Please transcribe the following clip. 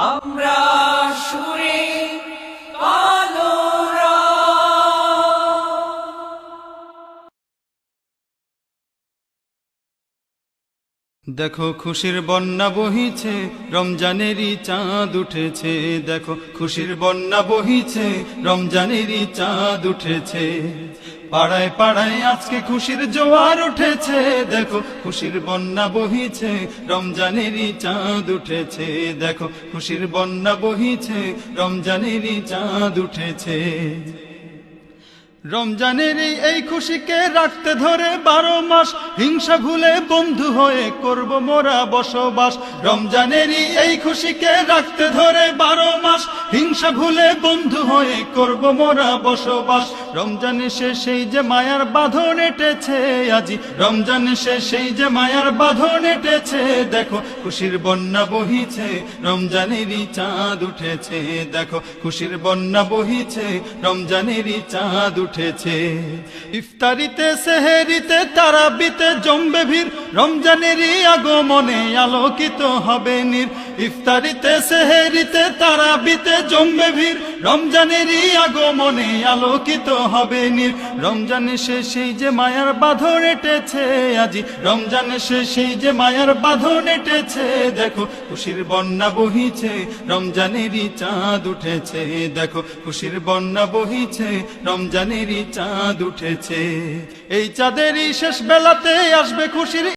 আমরা সুরে আলোরা দেখো খুশির বন্যা বহিছে, রমজানেরই চাঁদ উঠেছে। দেখো খুশির বন্যা বহিছে, রমজানেরই চাঁদ উঠেছে। পাড়ায় পাড়ায় আজকে খুশির জোয়ার উঠেছে। দেখো খুশির বন্যা বহিছে, রমজানেরই চাঁদ উঠেছে। দেখো খুশির বন্যা বহিছে, রমজানেরই চাঁদ উঠেছে। রমজানের এই খুশিকে রাখতে ধরে 12 মাস, হিংসা ভুলে বন্ধু হয়ে করব মোরা বসবাস। রমজানের এই খুশিকে রাখতে ধরে 12 মাস, হিংসা ভুলে বন্ধু হয়ে করব মোরা বসবাস। রমজান এসে সেই যে মায়ার বাঁধন এঁটেছে আজি, রমজান এসে সেই যে মায়ার বাঁধন এঁটেছে। দেখো খুশির বন্যা বহিছে, রমজানেরই চাঁদ উঠেছে। দেখো খুশির বন্যা বহিছে, রমজানেরই চাঁদ উঠেছে। ইফতারিতে সেহেরিতে তারাবিতে জমবে ভিড়, রমজানেরই আগমনে আলোকিত হবে নীর। ইফতারিতে সেহেরিতে তারাবিতে জমবে ভিড়, রমজানেরই আগমনে আলোকিত হবে নীর। রমজান এসে সেই যে মায়ার বাঁধন এঁটেছে আজি, রমজান এসে সেই যে মায়ার বাঁধন এঁটেছে। দেখো খুশির বন্যা বহিছে, রমজানেরই চাঁদ উঠেছে। দেখো খুশির বন্যা বহিছে, রমজানেরই চাঁদ উঠেছে। এই চাঁদেরই শেষ বেলাতে আসবে খুশির